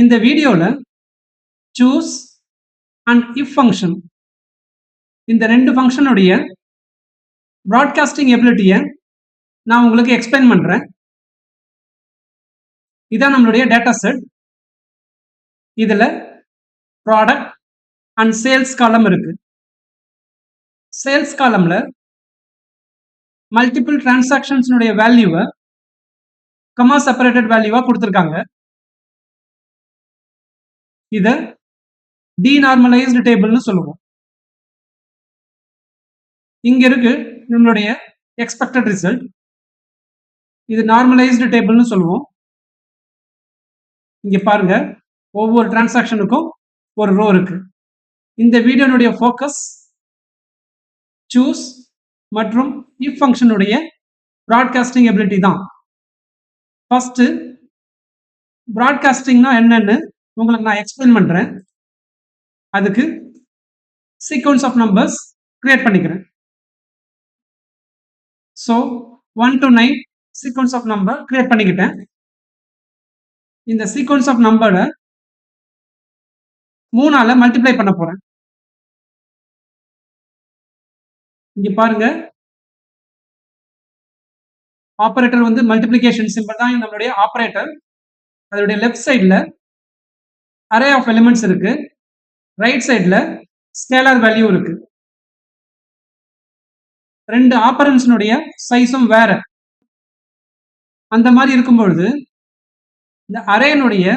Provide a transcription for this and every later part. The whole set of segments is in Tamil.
இந்த வீடியோல choose and if ஃபங்க்ஷன் இந்த ரெண்டு ஃபங்க்ஷனுடைய ப்ராட்காஸ்டிங் எபிலிட்டியை நான் உங்களுக்கு எக்ஸ்பிளைன் பண்றேன். இதான் நம்மளுடைய டேட்டா செட். இதுல ப்ராடக்ட் அண்ட் சேல்ஸ் காலம் இருக்கு. சேல்ஸ் காலம்ல மல்டிபிள் டிரான்சாக்ஷன்ஸ்னுடைய வேல்யூவை கமா செப்பரேட்டட் வேல்யூவா கொடுத்துருக்காங்க. இத டீநார்மலைஸ்டு டேபிள்னு சொல்லுவோம். இங்க இருக்கு நம்மளுடைய எக்ஸ்பெக்டட் ரிசல்ட். இது நார்மலைஸ்டு டேபிள்னு சொல்லுவோம். இங்க பாருங்க, ஒவ்வொரு டிரான்சாக்ஷனுக்கும் ஒரு ரோ இருக்கு. இந்த வீடியோனுடைய ஃபோக்கஸ் சூஸ் மற்றும் இஃப் ஃபங்க்ஷனுடைய ப்ராட்காஸ்டிங் எபிலிட்டி தான். ஃபர்ஸ்ட் ப்ராட்காஸ்டிங்னா என்னன்னு உங்களுக்கு நான் எக்ஸ்பிளைன் பண்றேன். அதுக்கு சீக்வன்ஸ் ஆஃப் நம்பர்ஸ் கிரியேட் பண்ணிக்கிறேன். So 1 to 9 sequence of number create பண்ணிக்கிட்டேன். இந்த சீக்வன்ஸ் ஆஃப் நம்பரை 3ஆல மல்டிப்ளை பண்ண போறேன். இங்க பாருங்க, ஆபரேட்டர் வந்து மல்டிப்ளிகேஷன் சிம்பிள் தான் நம்மளுடைய ஆபரேட்டர். அதோடைய லெஃப்ட் சைட்ல அரே ஆஃப் எலிமெண்ட்ஸ் இருக்கு, ரைட் சைட்ல ஸ்கேலார் வேல்யூ இருக்கு. ரெண்டு ஆபரன்ஸ்னுடைய சைஸும் வேற. அந்த மாதிரி இருக்கும்பொழுது இந்த அரேனுடைய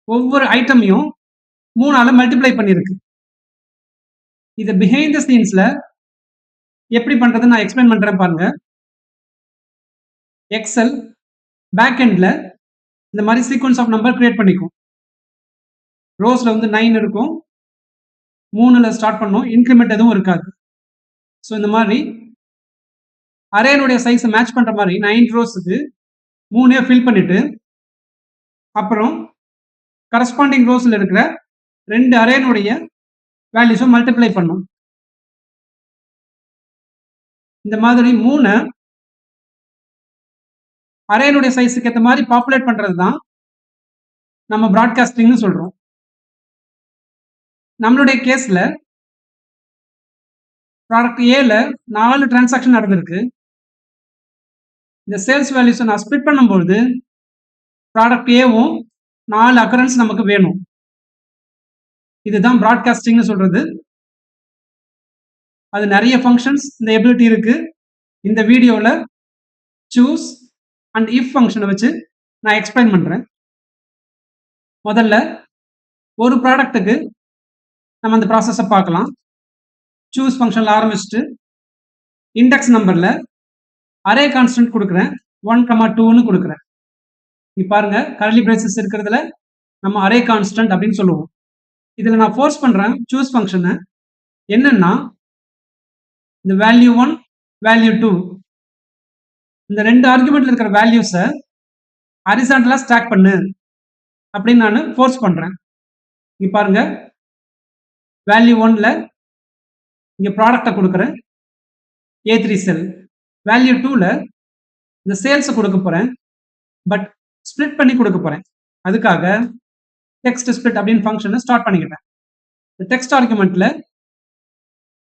ஒவ்வொரு ஐட்டமையும் 3ஆல மல்டிப்ளை பண்ணிருக்கு. இது பிஹைண்ட் த சீன்ஸ்ல எப்படி பண்றது நான் எக்ஸ்பிளைன் பண்றேன் பாருங்க. எக்ஸல் பேக் எண்ட்ல இந்த மாதிரி சீக்வன்ஸ் ஆஃப் நம்பர் கிரியேட் பண்ணிக்கும். ரோஸ்ல வந்து 9 இருக்கும், 3ல ஸ்டார்ட் பண்ணும், இன்க்ரிமெண்ட் எதுவும் இருக்காது. ஸோ இந்த மாதிரி அரேனுடைய சைஸை மேட்ச் பண்ற மாதிரி 9 ரோஸுக்கு 3 ஃபில் பண்ணிட்டு அப்புறம் கரஸ்பாண்டிங் ரோஸ்ல இருக்கிற ரெண்டு அரேனுடைய வேல்யூஸும் மல்டிப்ளை பண்ணும். இந்த மாதிரி 3 அரேனுடைய சைஸுக்கு ஏற்ற மாதிரி பாப்புலேட் பண்றது தான் நம்ம ப்ராட்காஸ்டிங்னு சொல்றோம். நம்மளுடைய கேஸ்ல ப்ராடக்ட் ஏல 4 டிரான்சாக்ஷன் நடந்திருக்கு. இந்த சேல்ஸ் வேல்யூஸை நான் ஸ்பிளிட் பண்ணும்போது ப்ராடக்ட் ஏவும் 4 அக்கரன்ஸ் நமக்கு வேணும். இதுதான் ப்ராட்காஸ்டிங்னு சொல்றது. அது நிறைய ஃபங்க்ஷன்ஸ் இந்த எபிலிட்டி இருக்கு. இந்த வீடியோல சூஸ் அண்ட் இஃப் ஃபங்க்ஷனை வச்சு நான் எக்ஸ்பிளைன் பண்றேன். முதல்ல ஒரு ப்ராடக்ட்டுக்கு நம்ம அந்த ப்ராசஸை பார்க்கலாம். சூஸ் ஃபங்க்ஷன்ல ஆரம்பிச்சுட்டு இண்டெக்ஸ் நம்பர்ல அரே கான்ஸ்டன்ட் கொடுக்குறேன், 1,2ன்னு கொடுக்குறேன். இங்க பாருங்க, கர்லி பிரேசஸ் இருக்கிறதுல நம்ம அரே கான்ஸ்டன்ட் அப்படின்னு சொல்லுவோம். இதுல நான் ஃபோர்ஸ் பண்றேன் சூஸ் ஃபங்க்ஷனை. என்னன்னா இந்த வேல்யூ 1 வேல்யூ 2 இந்த ரெண்டு ஆர்குமெண்ட்ல இருக்கிற வேல்யூஸை ஹரிசாண்டலா ஸ்டாக் பண்ணு அப்படின்னு நான் ஃபோர்ஸ் பண்றேன். இங்க பாருங்க, வேல்யூ 1ல இங்க ப்ராடக்டை கொடுக்குறேன், A3 செல். வேல்யூ 2ல இந்த சேல்ஸை கொடுக்க போறேன், பட் ஸ்பிளிட் பண்ணி கொடுக்க போறேன். அதுக்காக டெக்ஸ்ட் ஸ்பிளிட் அப்படின்னு ஃபங்க்ஷனை ஸ்டார்ட் பண்ணிக்கிட்டேன். இந்த டெக்ஸ்ட் ஆர்குமெண்ட்ல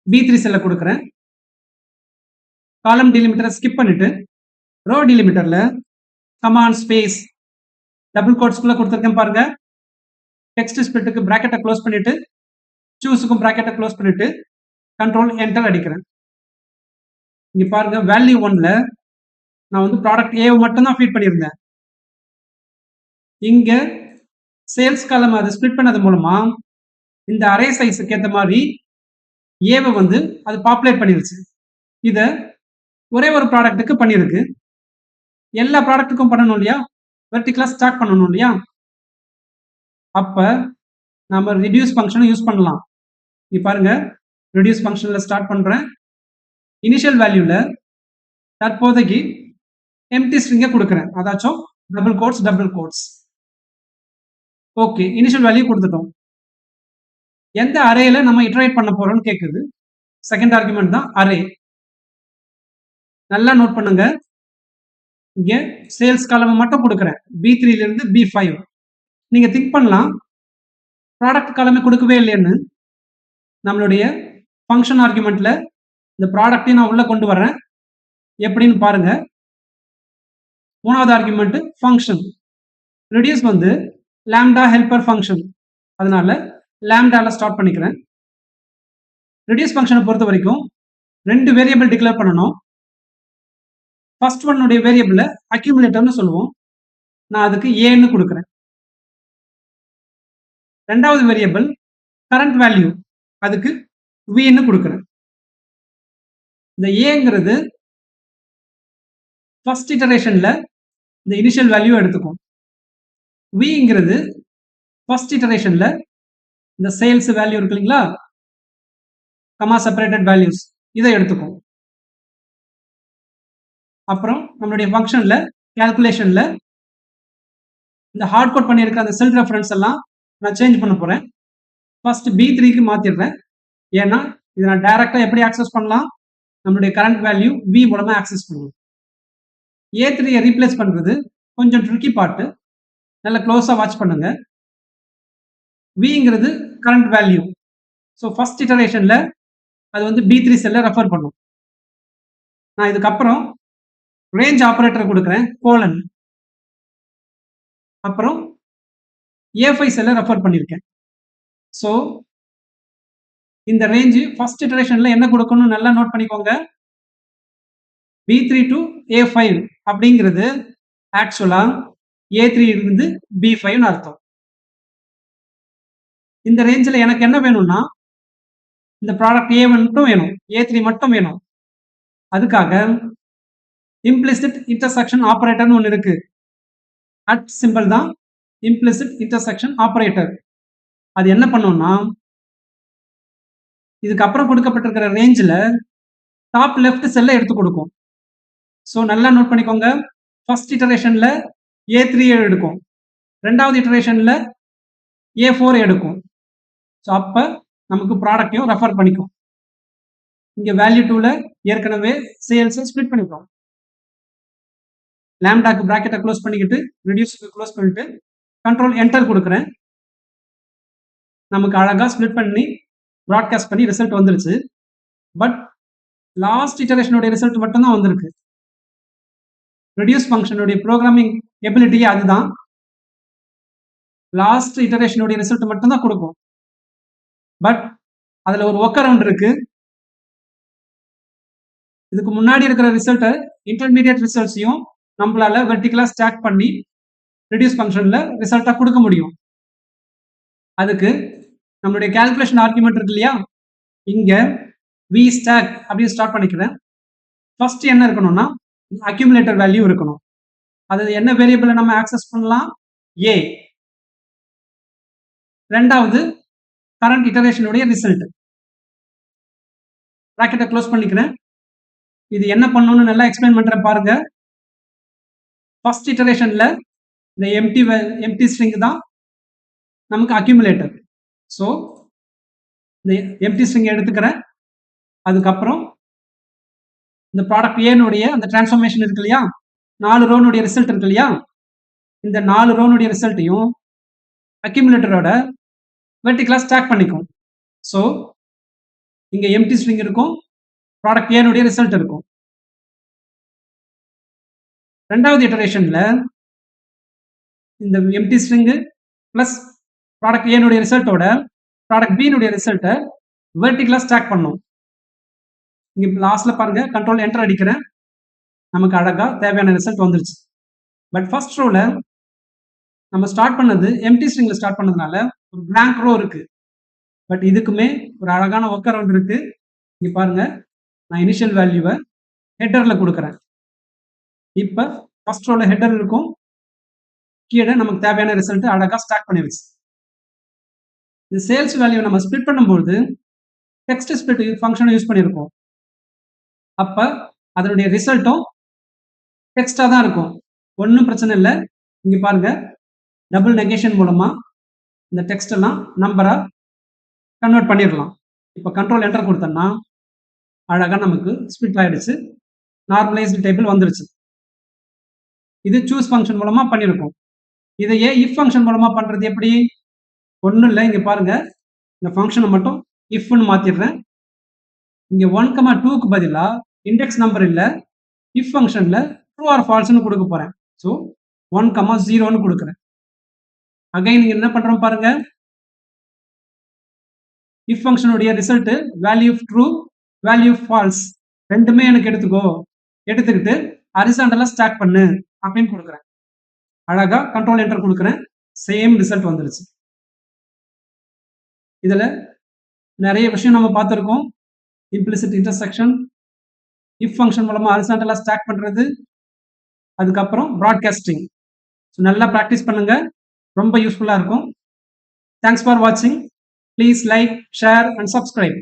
B3 செல்லை கொடுக்குறேன். காலம் டிலிமிட்டரை ஸ்கிப் பண்ணிட்டு ரோ டிலிமிட்டர்ல கமாண்ட் ஸ்பேஸ் டபுள் கோட்ஸ்குள்ள கொடுத்துருக்கேன் பாருங்க. டெக்ஸ்ட் ஸ்பிளிட்டுக்கு பிராக்கெட்டை க்ளோஸ் பண்ணிட்டு சூஸுக்கும் பிராக்கெட்டை க்ளோஸ் பண்ணிட்டு கண்ட்ரோல் என்டர் அடிக்கிறேன். இங்க பாருங்க, வேல்யூ 1ல நான் வந்து ப்ராடக்ட் ஏ மட்டும் தான் ஃபீட் பண்ணியிருந்தேன். இங்க சேல்ஸ் காலம் அதை ஸ்பிளிட் பண்ணது மூலமா இந்த அரே சைஸுக்கு ஏற்ற மாதிரி ஏவை வந்து அது பாப்புலேட் பண்ணிருச்சு. இத ஒரே ஒரு ப்ராடக்ட்டுக்கு பண்ணியிருக்கு. எல்லா ப்ராடக்ட்டுக்கும் பண்ணணும் இல்லையா, வெர்டிகலா ஸ்டாக் பண்ணணும் இல்லையா. அப்ப நாம ரிடியூஸ் ஃபங்க்ஷனை யூஸ் பண்ணலாம். இங்க பாருங்க, ரிடியூஸ் ஃபங்க்ஷன்ல ஸ்டார்ட் பண்றேன். இனிஷியல் வேல்யூல தற்போதைக்கு எம்டி ஸ்ட்ரிங்கை கொடுக்குறேன், அதாச்சும் double quotes. Okay, initial value கொடுத்துட்டோம். எந்த அரேல நம்ம இட்டரேட் பண்ண போறோம்னு கேக்குது. செகண்ட் ஆர்குமெண்ட் தான் அரே. நல்லா நோட் பண்ணுங்க, இங்க சேல்ஸ் காலம் மட்டும் கொடுக்குறேன், B3 ல இருந்து B5. நீங்க திங்க் பண்ணலாம், ப்ராடக்ட் காலமே கொடுக்கவே இல்லைன்னு. நம்மளுடைய ஃபங்க்ஷன் ஆர்குமெண்ட்ல இந்த ப்ராடக்ட்டையும் நான் உள்ள கொண்டு வரேன். எப்படின்னு பாருங்க. 3வது ஆர்குமெண்ட் ஃபங்க்ஷன். ரெடியூஸ் வந்து லாம்டா ஹெல்பர் ஃபங்க்ஷன். அதனால லாம்டால ஸ்டார்ட் பண்ணிக்கிறேன். ரெடியூஸ் ஃபங்க்ஷனை பொறுத்த வரைக்கும் 2 வேரியபிள் டிக்ளேர் பண்ணணும். ஃபர்ஸ்ட் ஒன்னுடைய வேரியபிள அக்யூமுலேட்டர்னு சொல்லுவோம். நான் அதுக்கு ஏன்னு கொடுக்குறேன். 2வது வேரியபிள் கரண்ட் வேல்யூ, அதுக்கு வின்னு கொடுக்குறேன். இந்த ஏங்கிறது ஃபர்ஸ்ட் இட்டரேஷன்ல இந்த இனிஷியல் வேல்யூ எடுத்துக்கும். விங்கிறது ஃபர்ஸ்ட் இட்டரேஷன்ல இந்த சேல்ஸ் வேல்யூ இருக்கு இல்லைங்களா, கமா செப்பரேட்டட் வேல்யூஸ், இதை எடுத்துக்கும். அப்புறம் நம்மளுடைய ஃபங்க்ஷன்ல கால்குலேஷன்ல இந்த ஹார்ட் கோட் பண்ணியிருக்கிற அந்த செல் ரெஃபரன்ஸ் எல்லாம் நான் சேஞ்ச் பண்ண போறேன். ஃபர்ஸ்ட் B3க்கு மாத்திடுறேன். ஏன்னா இதை நான் டைரக்டா எப்படி ஆக்சஸ் பண்ணலாம், நம்மளுடைய கரண்ட் வேல்யூ V மூலமா ஆக்சஸ் பண்ணுவோம். A3யை ரீப்ளேஸ் பண்றது கொஞ்சம் ட்ரிக்கி பார்ட், நல்லா க்ளோஸா வாட்ச் பண்ணுங்க. Vங்கிறது கரண்ட் வேல்யூ. ஸோ ஃபர்ஸ்ட் இட்டரேஷன்ல அது வந்து B3 செல்லை ரெஃபர் பண்ணும். நான் இதுக்கப்புறம் ரேஞ்ச் ஆபரேட்டர் கொடுக்குறேன், கோலன். அப்புறம் A5 செல்லை ரெஃபர் பண்ணியிருக்கேன். ஸோ இந்த ரேஞ்சு ஃபர்ஸ்ட் இட்டரேஷன்ல என்ன கொடுக்கணும்னு நல்லா நோட் பண்ணிக்கோங்க. B3 to A5 அப்படிங்கிறது ஆக்சுவலா A3 இருந்து B5ன்னு அர்த்தம். இந்த ரேஞ்சில் எனக்கு என்ன வேணும்னா இந்த ப்ராடக்ட் A மட்டும் வேணும், A3 மட்டும் வேணும். அதுக்காக இம்ப்ளிசிட் இன்டர்செக்ஷன் ஆபரேட்டர்னு ஒன்று இருக்கு. அட் சிம்பிள் தான் இம்ப்ளிசிட் இன்டர்செக்ஷன் ஆபரேட்டர். அது என்ன பண்ணும்னா இதுக்கப்புறம் கொடுக்கப்பட்டிருக்கிற ரேஞ்சில் டாப் லெஃப்ட் செல்லை எடுத்து கொடுக்கும். ஸோ நல்லா நோட் பண்ணிக்கோங்க. ஃபர்ஸ்ட் இட்டரேஷன்ல A3 எடுக்கும், 2வது இட்டரேஷன்ல A4 எடுக்கும். ஸோ அப்போ நமக்கு ப்ராடக்டையும் ரெஃபர் பண்ணிக்கும். இங்கே வேல்யூ 2ல ஏற்கனவே சேல்ஸை ஸ்ப்ளிட் பண்ணிக்கிறோம். லாம்டாக்கு பிராக்கெட்டை க்ளோஸ் பண்ணிக்கிட்டு ரெடியூஸுக்கு க்ளோஸ் பண்ணிட்டு கண்ட்ரோல் என்டர் கொடுக்குறேன். நமக்கு அழகாக ஸ்ப்ளிட் பண்ணி ப்ராட்காஸ்ட் பண்ணி ரிசல்ட் வந்துருச்சு. பட் லாஸ்ட் இட்டரேஷனுடைய ரிசல்ட் மட்டும்தான் வந்திருக்கு. ரெடியூஸ் ஃபங்க்ஷனுடைய ப்ரோக்ராமிங் எபிலிட்டியே அதுதான். லாஸ்ட் இட்டரேஷனுடைய ரிசல்ட் மட்டும்தான் கொடுக்கும். பட் அதுல ஒரு ஒர்க் அரவுண்ட் இருக்கு. இதுக்கு முன்னாடி இருக்கிற ரிசல்ட்டை இன்டர்மீடியட் ரிசல்ட்ஸையும் நம்மளால வெர்டிகலா ஸ்டாக் பண்ணி ரெடியூஸ் ஃபங்க்ஷன்ல ரிசல்ட்டா கொடுக்க முடியும். அதுக்கு நம்மளுடைய கால்குலேஷன் ஆர்குமெண்ட் இருக்கு இல்லையா, இங்க வி ஸ்டாக் அப்படின்னு ஸ்டார்ட் பண்ணிக்கிறேன். ஃபர்ஸ்ட் என்ன இருக்கணும்னா அக்யூமுலேட்டர் வேல்யூ இருக்கணும். அது என்ன வேரியபிளை நம்ம ஆக்சஸ் பண்ணலாம், ஏ. ரெண்டாவது கரண்ட் இட்டரேஷனுடைய ரிசல்ட். பிராக்கெட்டை க்ளோஸ் பண்ணிக்கிறேன். இது என்ன பண்ணணும்னு நல்லா எக்ஸ்பிளைன் பண்றேன் பாருங்க. ஃபர்ஸ்ட் இட்டரேஷன்ல இந்த எம்டி ஸ்ட்ரிங் தான் நமக்கு அக்யூமுலேட்டர். ஸோ இந்த எம்டி ஸ்ட்ரிங் எடுத்துக்கிறேன். அதுக்கப்புறம் இந்த ப்ராடக்ட் ஏனுடைய அந்த டிரான்ஸ்ஃபர்மேஷன் இருக்கு இல்லையா, 4 ரோனுடைய ரிசல்ட் இருக்கு இல்லையா, இந்த 4 ரோனுடைய ரிசல்ட்டையும் அக்யூமுலேட்டரோட வெர்டிகலா ஸ்டாக் பண்ணிக்கும். ஸோ இங்க எம்டி ஸ்ட்ரிங் இருக்கும், ப்ராடக்ட் ஏனுடைய ரிசல்ட் இருக்கும். ரெண்டாவது இட்டரேஷன்ல இந்த எம்டி ஸ்ட்ரிங் பிளஸ் ப்ராடக்ட் ஏனுடைய ரிசல்ட்டோட ப்ராடக்ட் பினுடைய ரிசல்ட்டை வெர்டிகலா ஸ்டாக் பண்ணும். இங்க லாஸ்ட்ல பாருங்க, கண்ட்ரோல் என்டர் அடிக்கிறேன். நமக்கு அழகா தேவையான ரிசல்ட் வந்துருச்சு. பட் ஃபர்ஸ்ட் ரோல நம்ம ஸ்டார்ட் பண்ணது எம்டி ஸ்ட்ரிங்ல ஸ்டார்ட் பண்ணதுனால ஒரு பிளாங்க் ரோ இருக்கு. பட் இதுக்குமே ஒரு அழகான ஒர்க் அரவுண்ட் இருக்கு. இங்க பாருங்க, நான் இனிஷியல் வேல்யூவை ஹெட்டர்ல கொடுக்குறேன். இப்ப ஃபர்ஸ்ட் ரோல ஹெட்டர் இருக்கும், கீழே நமக்கு தேவையான ரிசல்ட் அழகா ஸ்டாக் பண்ணிருச்சு. இந்த சேல்ஸ் வேல்யூ நம்ம ஸ்ப்ளிட் பண்ணும்போது டெக்ஸ்ட் ஸ்ப்ளிட் ஃபங்க்ஷனை யூஸ் பண்ணியிருக்கோம். அப்ப அதனுடைய ரிசல்ட்டும் டெக்ஸ்டா தான் இருக்கும். ஒன்றும் பிரச்சனை இல்லை. இங்க பாருங்க, டபுள் நெகேஷன் மூலமா இந்த டெக்ஸ்ட் எல்லாம் நம்பரா கன்வெர்ட் பண்ணிடலாம். இப்போ கண்ட்ரோல் என்டர் கொடுத்தோம்னா அழகா நமக்கு ஸ்ப்ளிட் ஆயிடுச்சு, நார்மலைஸ்டு டேபிள் வந்துருச்சு. இது சூஸ் ஃபங்க்ஷன் மூலமா பண்ணியிருக்கோம். இதையே if ஃபங்க்ஷன் மூலமா பண்றது எப்படி? ஒண்ணும் இல்ல, இங்க பாருங்க. இந்த ஃபங்க்ஷனை மட்டும் ifன்னு மாத்திடுறேன். இங்க 1, 2க்கு பதிலா இண்டெக்ஸ் நம்பர் இல்ல, if ஃபங்க்ஷன்ல true or falseன்னு கொடுக்க போறேன். ஸோ 1, 0ன்னு கொடுக்குறேன். அகைன் நீங்க என்ன பண்றோம் பாருங்க. if ஃபங்க்ஷனுடைய result value true, value false ரெண்டுமே எனக்கு எடுத்துக்கோ. எடுத்துக்கிட்டு ஹரிசாண்டலா ஸ்டாக் பண்ணு அப்படின்னு கொடுக்குறேன். அழகா கண்ட்ரோல் என்டர் கொடுக்குறேன். சேம் ரிசல்ட் வந்துருச்சு. இதுல நிறைய விஷயம் நம்ம பார்த்திருக்கோம். implicit intersection, if ஃபங்க்ஷன் மூலமா ஹரிசாண்டலா ஸ்டாக் பண்றது, அதுக்கப்புறம் ப்ராட்காஸ்டிங். ஸோ நல்லா ப்ராக்டிஸ் பண்ணுங்க, ரொம்ப யூஸ்ஃபுல்லா இருக்கும். தேங்க்ஸ் ஃபார் வாட்சிங். Please like, share and subscribe.